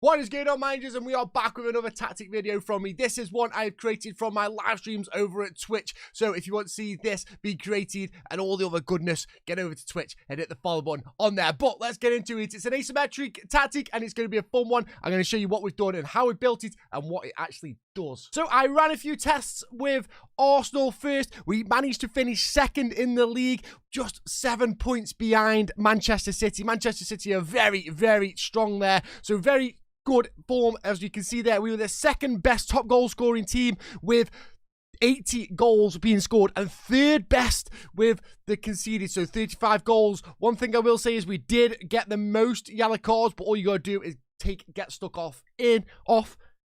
What is going on, managers? And we are back with another tactic video from me. This is one I've created from my live streams over at Twitch. So if you want to see this be created and all the other goodness, get over to Twitch and hit the follow button on there. But let's get into it. It's an asymmetric tactic and it's going to be a fun one. I'm going to show you what we've done and how we built it and what it actually does. So I ran a few tests with Arsenal first. We managed to finish second in the league, just 7 points behind Manchester City. Manchester City are very, very strong there. So very good form, as you can see there. We were the second best top goal scoring team with 80 goals being scored and third best with the conceded, so 35 goals. One thing I will say is we did get the most yellow cards, but all you gotta do is get stuck off, and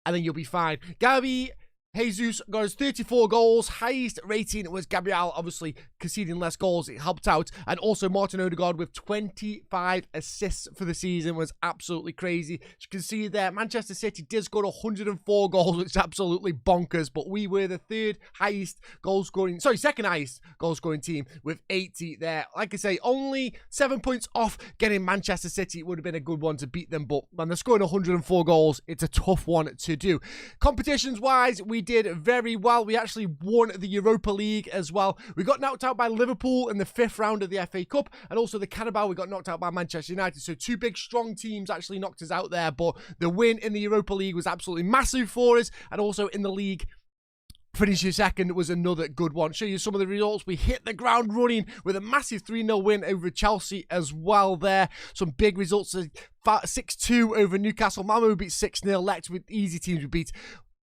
then you'll be fine. Gabby Jesus got his 34 goals. Highest rating was Gabriel, obviously conceding less goals. It helped out. And also Martin Odegaard with 25 assists for the season was absolutely crazy. As you can see there, Manchester City did score 104 goals, which is absolutely bonkers. But we were the second highest goal scoring team with 80 there. Like I say, only 7 points off getting Manchester City. It would have been a good one to beat them. But when they're scoring 104 goals, it's a tough one to do. Competitions-wise, we did very well. We actually won the Europa League as well. We got knocked out by Liverpool in the 5th round of the FA Cup, and also the Carabao, we got knocked out by Manchester United. So two big strong teams actually knocked us out there, but the win in the Europa League was absolutely massive for us, and also in the league, finishing second was another good one. Show you some of the results. We hit the ground running with a massive 3-0 win over Chelsea as well there. Some big results, 6-2 over Newcastle. Malmo beat 6-0. Leicester with easy teams we beat.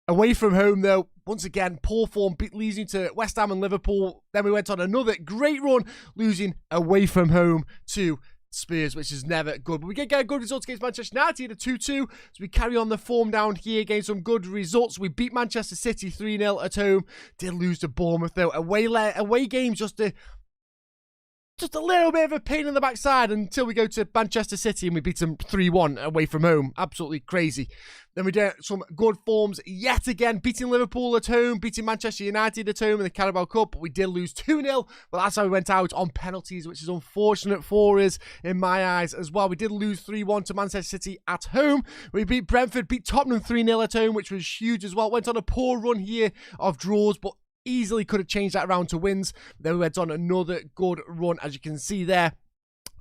Away from home, though, once again, poor form, losing to West Ham and Liverpool. Then we went on another great run, losing away from home to Spurs, which is never good. But we did get a good result against Manchester United, a 2-2. So we carry on the form down here, getting some good results. We beat Manchester City 3-0 at home. Did lose to Bournemouth, though. Away games, just a little bit of a pain in the backside until we go to Manchester City and we beat them 3-1 away from home. Absolutely crazy. Then we did some good forms yet again, beating Liverpool at home, beating Manchester United at home in the Carabao Cup. But we did lose 2-0, but that's how we went out on penalties, which is unfortunate for us in my eyes as well. We did lose 3-1 to Manchester City at home. We beat Brentford, beat Tottenham 3-0 at home, which was huge as well. Went on a poor run here of draws, but easily could have changed that around to wins. Then we went on another good run, as you can see there.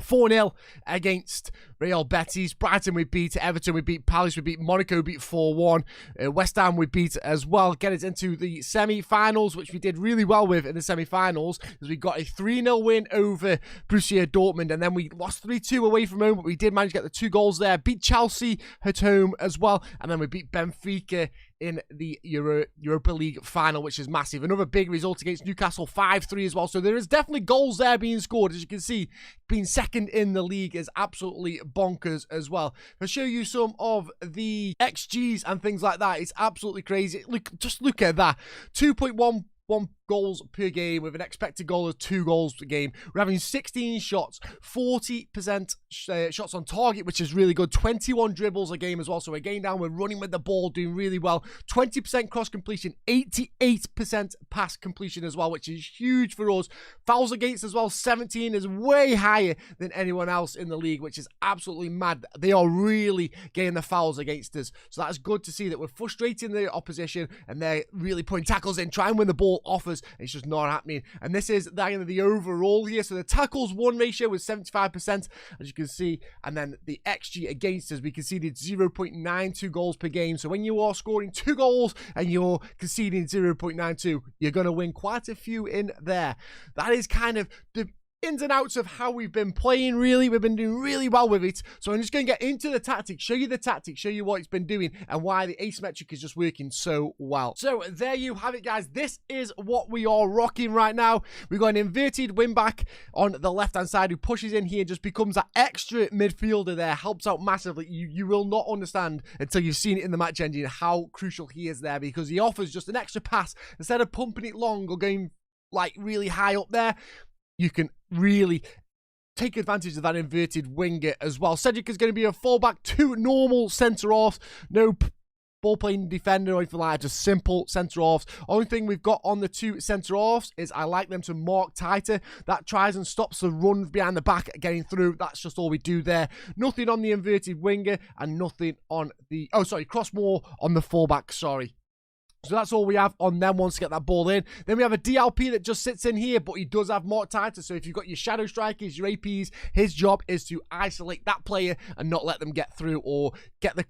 4-0 against Real Betis. Brighton we beat. Everton we beat. Palace we beat. Monaco beat 4-1. West Ham we beat as well. Get us into the semi-finals, which we did really well with in the semi-finals, as we got a 3-0 win over Borussia Dortmund, and then we lost 3-2 away from home, but we did manage to get the 2 goals there. Beat Chelsea at home as well, and then we beat Benfica in the Europa League final, which is massive. Another big result against Newcastle, 5-3 as well. So there is definitely goals there being scored. As you can see, being second in the league is absolutely bonkers as well. I'll show you some of the XGs and things like that. It's absolutely crazy. Just look at that. 2.11 goals per game with an expected goal of 2 goals per game. We're having 16 shots, 40% shots on target, which is really good. 21 dribbles a game as well. So we're getting down, we're running with the ball, doing really well. 20% cross completion, 88% pass completion as well, which is huge for us. Fouls against as well, 17 is way higher than anyone else in the league, which is absolutely mad. They are really getting the fouls against us. So that's good to see that we're frustrating the opposition and they're really putting tackles in, trying to win the ball off us. It's just not happening. And this is the overall here. So the tackles won ratio was 75%, as you can see. And then the XG against us, we conceded 0.92 goals per game. So when you are scoring 2 goals and you're conceding 0.92, you're going to win quite a few in there. That is kind of the ins and outs of how we've been playing. Really, we've been doing really well with it. So I'm just going to get into the tactics, show you the tactics, show you what it's been doing and why the asymmetric is just working so well. So there you have it, guys. This is what we are rocking right now. We've got an inverted wing back on the left hand side who pushes in here, just becomes that extra midfielder there, helps out massively. You will not understand until you've seen it in the match engine how crucial he is there, because he offers just an extra pass. Instead of pumping it long or going like really high up there, you can really take advantage of that inverted winger as well. Cedric is going to be a fallback, 2 normal centre-offs, no ball playing defender or anything like that, just simple centre-halves. Only thing we've got on the 2 centre-halves is I like them to mark tighter. That tries and stops the run behind the back getting through. That's just all we do there. Nothing on the inverted winger and nothing on the, cross more on the fullback, sorry. So that's all we have on them once to get that ball in. Then we have a DLP that just sits in here, but he does have more tighter. So if you've got your shadow strikers, your APs, his job is to isolate that player and not let them get through or get the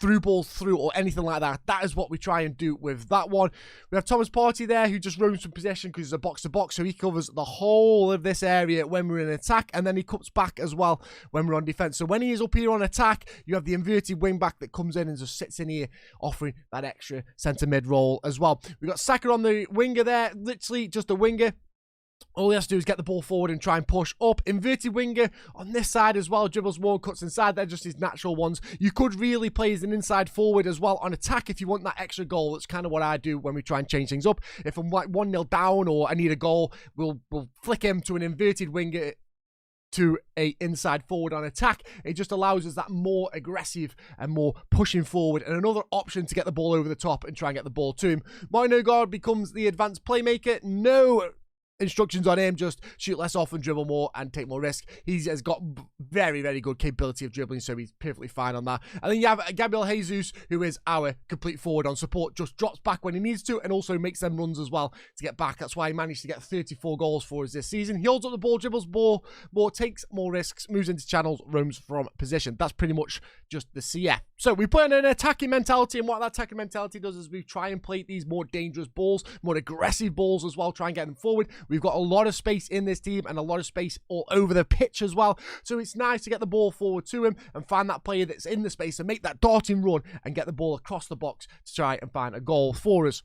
through balls through or anything like that. That is what we try and do with that one. We have Thomas Partey there who just roams from possession because he's a box-to-box, so he covers the whole of this area when we're in attack, and then he comes back as well when we're on defense. So when he is up here on attack, you have the inverted wing back that comes in and just sits in here offering that extra centre mid role as well. We've got Saka on the winger there, literally just a winger. All he has to do is get the ball forward and try and push up. Inverted winger on this side as well. Dribbles more, cuts inside. They're just his natural ones. You could really play as an inside forward as well on attack if you want that extra goal. That's kind of what I do when we try and change things up. If I'm like 1-0 down or I need a goal, we'll flick him to an inverted winger to a inside forward on attack. It just allows us that more aggressive and more pushing forward and another option to get the ball over the top and try and get the ball to him. Martin Odegaard becomes the advanced playmaker. No instructions on him, just shoot less often, dribble more, and take more risk. He has got very, very good capability of dribbling, so he's perfectly fine on that. And then you have Gabriel Jesus, who is our complete forward on support, just drops back when he needs to, and also makes them runs as well to get back. That's why he managed to get 34 goals for us this season. He holds up the ball, dribbles more, takes more risks, moves into channels, roams from position. That's pretty much just the CF. So we play on an attacking mentality, and what that attacking mentality does is we try and play these more dangerous balls, more aggressive balls as well, try and get them forward. We've got a lot of space in this team and a lot of space all over the pitch as well. So it's nice to get the ball forward to him and find that player that's in the space and make that darting run and get the ball across the box to try and find a goal for us.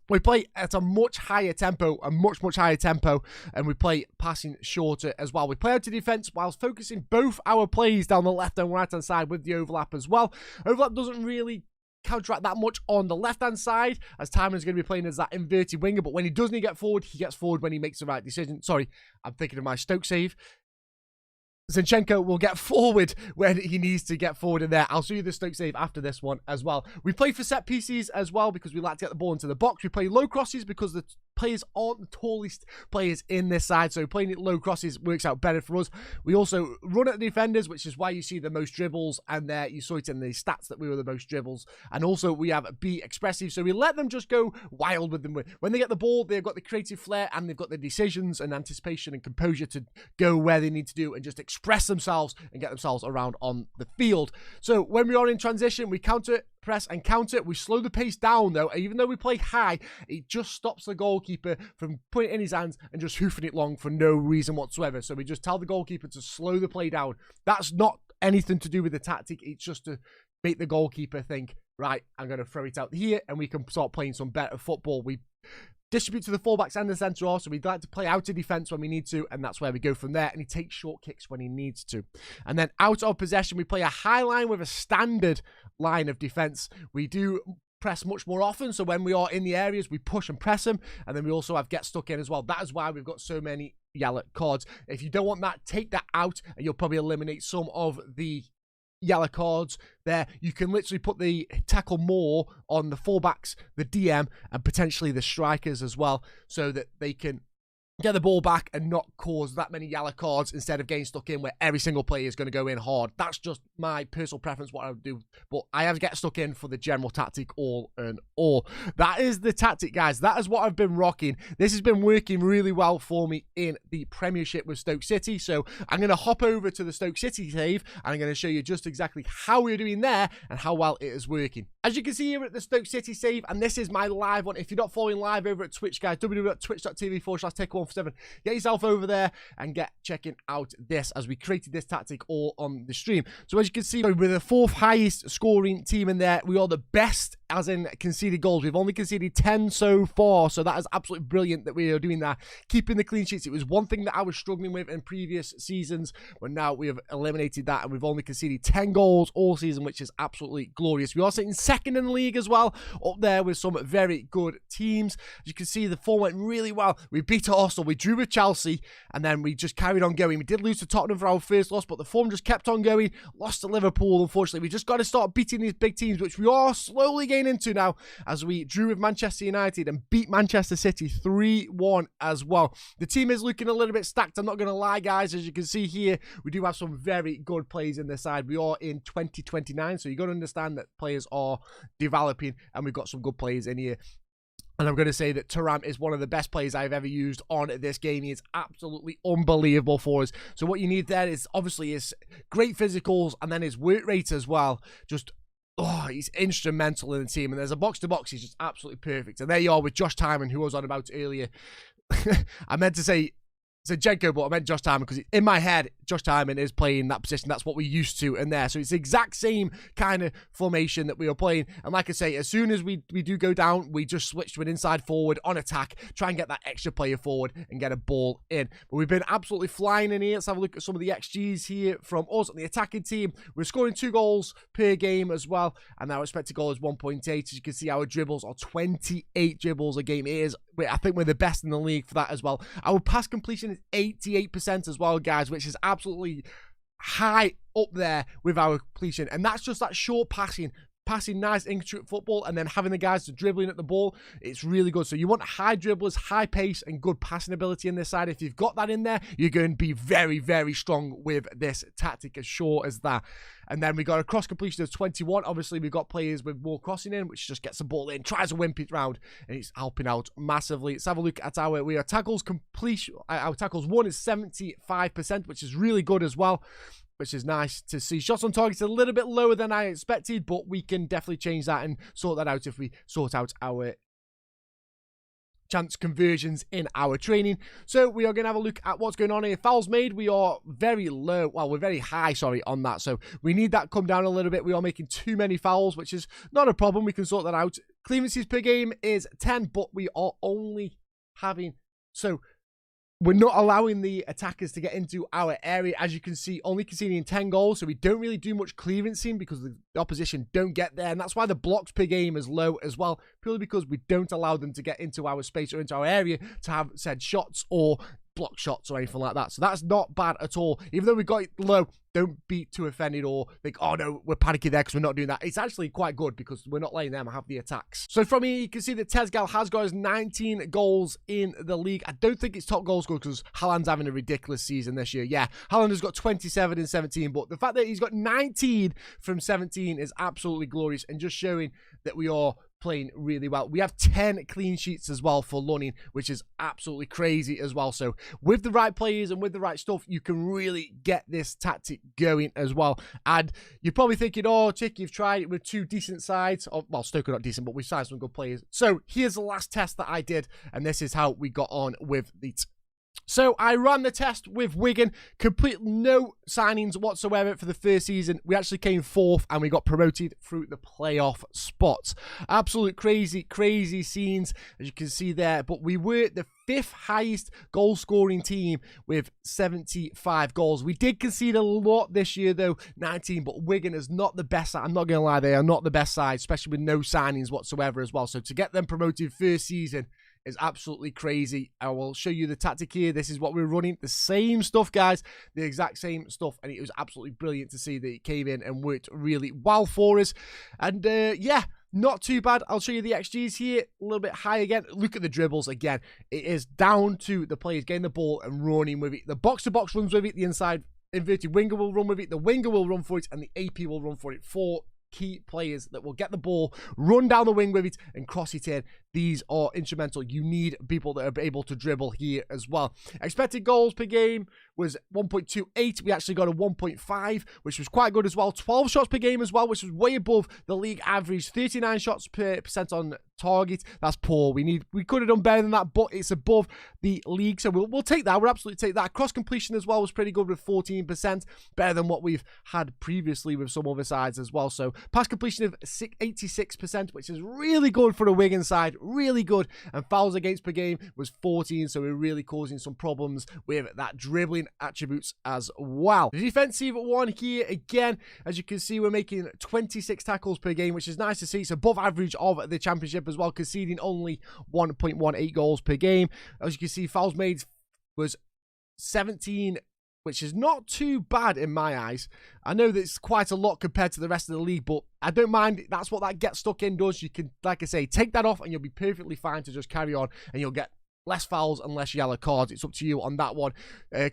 We play at a much higher tempo, and we play passing shorter as well. We play out to defence whilst focusing both our plays down the left and right hand side with the overlap as well. Overlap doesn't really counteract that much on the left-hand side, as Tyman's going to be playing as that inverted winger, but when he does need to get forward, he gets forward when he makes the right decision. Sorry, I'm thinking of my Stoke save. Zinchenko will get forward when he needs to get forward in there. I'll show you the Stoke save after this one as well. We play for set pieces as well because we like to get the ball into the box. We play low crosses because the players aren't the tallest players in this side, so playing it low crosses works out better for us. We also run at the defenders, which is why you see the most dribbles, and there you saw it in the stats that we were the most dribbles. And also we have be expressive, so we let them just go wild with them. When they get the ball, they've got the creative flair and they've got the decisions and anticipation and composure to go where they need to do and just express themselves and get themselves around on the field. So when we are in transition, we counter, press and counter. We slow the pace down though. Even though we play high, it just stops the goalkeeper from putting it in his hands and just hoofing it long for no reason whatsoever. So we just tell the goalkeeper to slow the play down. That's not anything to do with the tactic. It's just to make the goalkeeper think, right, I'm going to throw it out here and we can start playing some better football. We distribute to the fullbacks and the centre half, so we'd like to play out of defence when we need to, and that's where we go from there. And he takes short kicks when he needs to. And then out of possession, we play a high line with a standard line of defence. We do press much more often, so when we are in the areas, we push and press them, and then we also have get stuck in as well. That is why we've got so many yellow cards. If you don't want that, take that out, and you'll probably eliminate some of the yellow cards there. You can literally put the tackle more on the fullbacks, the DM, and potentially the strikers as well, so that they can get the ball back and not cause that many yellow cards instead of getting stuck in where every single player is going to go in hard. That's just my personal preference, what I would do. But I have to get stuck in for the general tactic all in all. That is the tactic, guys. That is what I've been rocking. This has been working really well for me in the Premiership with Stoke City. So I'm going to hop over to the Stoke City save and I'm going to show you just exactly how we're doing there and how well it is working. As you can see here at the Stoke City save, and this is my live one. If you're not following live over at Twitch, guys, www.twitch.tv/take147. Get yourself over there and get checking out this as we created this tactic all on the stream. So as you can see, we're the 4th highest scoring team in there. We are the best as in conceded goals. We've only conceded 10 so far, so that is absolutely brilliant that we are doing that. Keeping the clean sheets, it was one thing that I was struggling with in previous seasons, but now we have eliminated that, and we've only conceded 10 goals all season, which is absolutely glorious. We are sitting second in the league as well, up there with some very good teams. As you can see, the form went really well. We beat Arsenal, we drew with Chelsea, and then we just carried on going. We did lose to Tottenham for our first loss, but the form just kept on going. Lost to Liverpool, unfortunately. We just got to start beating these big teams, which we are slowly getting into now, as we drew with Manchester United and beat Manchester City 3-1 as well. The team is looking a little bit stacked, I'm not going to lie, guys. As you can see here, we do have some very good players in this side. We are in 2029, so you've got to understand that players are developing, and we've got some good players in here. And I'm going to say that Thuram is one of the best players I've ever used on this game. He is absolutely unbelievable for us. So what you need there is obviously his great physicals and then his work rate as well. Just, oh, he's instrumental in the team. And there's a box-to-box. He's just absolutely perfect. And there you are with Josh Tymon, who I was on about earlier. I meant to say Zinchenko, but I meant Josh Tymon because in my head, Josh Tymon is playing that position. That's what we used to in there. So it's the exact same kind of formation that we were playing. And like I say, as soon as we do go down, we just switch to an inside forward on attack, try and get that extra player forward and get a ball in. But we've been absolutely flying in here. Let's have a look at some of the XGs here from us on the attacking team. We're scoring 2 goals per game as well. And our expected goal is 1.8. As you can see, our dribbles are 28 dribbles a game. It is, I think we're the best in the league for that as well. Our pass completion is 88% as well, guys, which is absolutely high up there with our completion. And that's just that short passing nice intricate football, and then having the guys to dribbling at the ball. It's really good. So you want high dribblers, high pace, and good passing ability in this side. If you've got that in there, you're going to be very, very strong with this tactic, as sure as that. And then we got a cross completion of 21. Obviously, we've got players with more crossing in, which just gets the ball in, tries to wimp it round, and it's helping out massively. Let's have a look at our tackles completion. Our tackles won is 75%, which is really good as well, which is nice to see. Shots on target is a little bit lower than I expected, but we can definitely change that and sort that out if we sort out our chance conversions in our training. So we are going to have a look at what's going on here. Fouls made, we are very low. Well, we're very high, sorry, on that. So we need that come down a little bit. We are making too many fouls, which is not a problem. We can sort that out. Clearances per game is 10, but we are only having... So we're not allowing the attackers to get into our area. As you can see, only conceding 10 goals, so we don't really do much clearancing because the opposition don't get there, and that's why the blocks per game is low as well, purely because we don't allow them to get into our space or into our area to have said shots or block shots or anything like that. So that's not bad at all. Even though we got it low, don't be too offended or think, oh no, we're panicking there because we're not doing that. It's actually quite good because we're not letting them have the attacks. So from here, you can see that Tezgal has got his 19 goals in the league. I don't think it's top goal scorer because Haaland's having a ridiculous season this year. Yeah, Haaland has got 27 and 17, but the fact that he's got 19 from 17 is absolutely glorious and just showing that we are playing really well. We have 10 clean sheets as well for Lunning, which is absolutely crazy as well. So with the right players and with the right stuff, you can really get this tactic going as well. And you're probably thinking, oh, Chick, you've tried it with 2 decent sides. Oh, well, Stoke are not decent, but we've signed some good players. So here's the last test that I did, and this is how we got on with the So I ran the test with Wigan, complete no signings whatsoever for the first season. We actually came 4th and we got promoted through the playoff spots. Absolute crazy scenes, as you can see there. But we were the 5th highest goal scoring team with 75 goals. We did concede a lot this year though, 19, but Wigan is not the best side. I'm not going to lie, they are not the best side, especially with no signings whatsoever as well. So to get them promoted first season is absolutely crazy. I will show you the tactic here. This is what we're running. The same stuff, guys. The exact same stuff. And it was absolutely brilliant to see that it came in and worked really well for us. And yeah, not too bad. I'll show you the XGs here. A little bit high again. Look at the dribbles again. It is down to the players getting the ball and running with it. The box-to-box runs with it. The inside inverted winger will run with it. The winger will run for it. And the AP will run for it. 4 key players that will get the ball, run down the wing with it, and cross it in. these are instrumental. You need people that are able to dribble here as well. Expected goals per game was 1.28. We actually got a 1.5, which was quite good as well. 12 shots per game as well, which was way above the league average. 39 shots per percent on target. That's poor. We could have done better than that, but it's above the league, so we'll take that. We'll absolutely take that. Cross completion as well was pretty good with 14%, better than what we've had previously with some other sides as well. So pass completion of 86%, which is really good for a Wigan side, really good. And fouls against per game was 14, so we're really causing some problems with that dribbling attributes as well. The defensive one here, again, as you can see, we're making 26 tackles per game, which is nice to see. It's above average of the championship as well, conceding only 1.18 goals per game. As you can see, fouls made was 17, which is not too bad in my eyes. I know that it's quite a lot compared to the rest of the league, but I don't mind. That's what that get stuck in does. You can, like I say, take that off and you'll be perfectly fine to just carry on, and you'll get less fouls and less yellow cards. It's up to you on that one.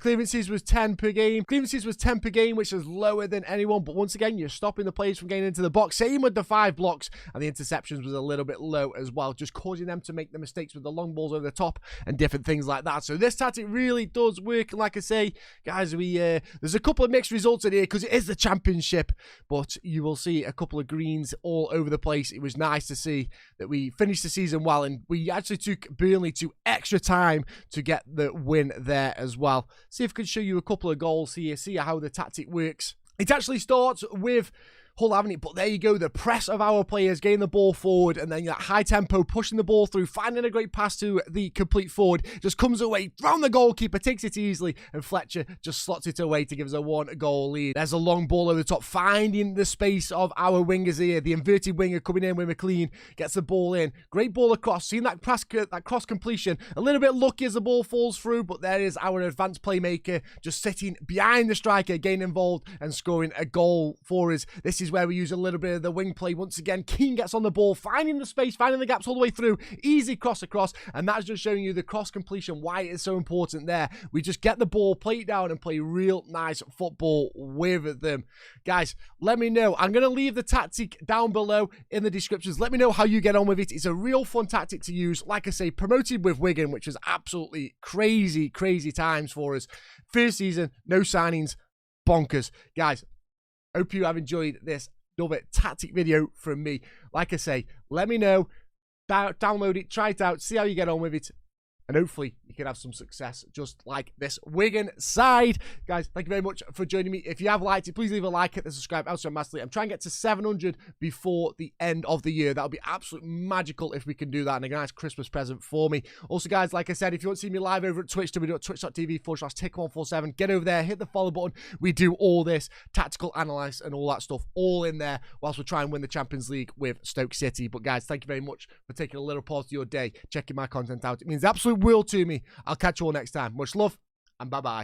Clearances was 10 per game. Clearances was 10 per game, which is lower than anyone. But once again, you're stopping the players from getting into the box. Same with the 5 blocks. And the interceptions was a little bit low as well, just causing them to make the mistakes with the long balls over the top and different things like that. So this tactic really does work. And like I say, guys, there's a couple of mixed results in here because it is the championship. But you will see a couple of greens all over the place. It was nice to see that we finished the season well. And we actually took Burnley to extra time to get the win there as well. See if I can show you a couple of goals here, see how the tactic works. It actually starts with Hull having it, but there you go, the press of our players, getting the ball forward, and then that high tempo, pushing the ball through, finding a great pass to the complete forward, just comes away, round the goalkeeper, takes it easily, and Fletcher just slots it away to give us a 1-goal lead. There's a long ball over the top, finding the space of our wingers here, the inverted winger coming in with McLean, gets the ball in, great ball across, seeing that cross completion, a little bit lucky as the ball falls through, but there is our advanced playmaker just sitting behind the striker, getting involved and scoring a goal for us. This is where we use a little bit of the wing play. Once again, Keane gets on the ball, finding the space, finding the gaps all the way through, easy cross across, and that's just showing you the cross completion, why it is so important there. We just get the ball, play it down, and play real nice football with them. Guys, let me know. I'm going to leave the tactic down below in the descriptions. Let me know how you get on with it. It's a real fun tactic to use. Like I say, promoted with Wigan, which was absolutely crazy times for us. First season, no signings, bonkers. Guys, hope you have enjoyed this another tactic video from me. Like I say, let me know, download it, try it out, see how you get on with it, and hopefully you can have some success just like this Wigan side. Guys, thank you very much for joining me. If you have liked it, please leave a like, hit the subscribe, also massively. I'm trying to get to 700 before the end of the year. That would be absolutely magical if we can do that, and a nice Christmas present for me. Also, guys, like I said, if you want to see me live over at Twitch, www.twitch.tv/tick147, get over there, hit the follow button. We do all this tactical analysis and all that stuff all in there whilst we try and win the Champions League with Stoke City. But guys, thank you very much for taking a little part of your day, checking my content out. It means absolute world to me. I'll catch you all next time. Much love and bye-bye.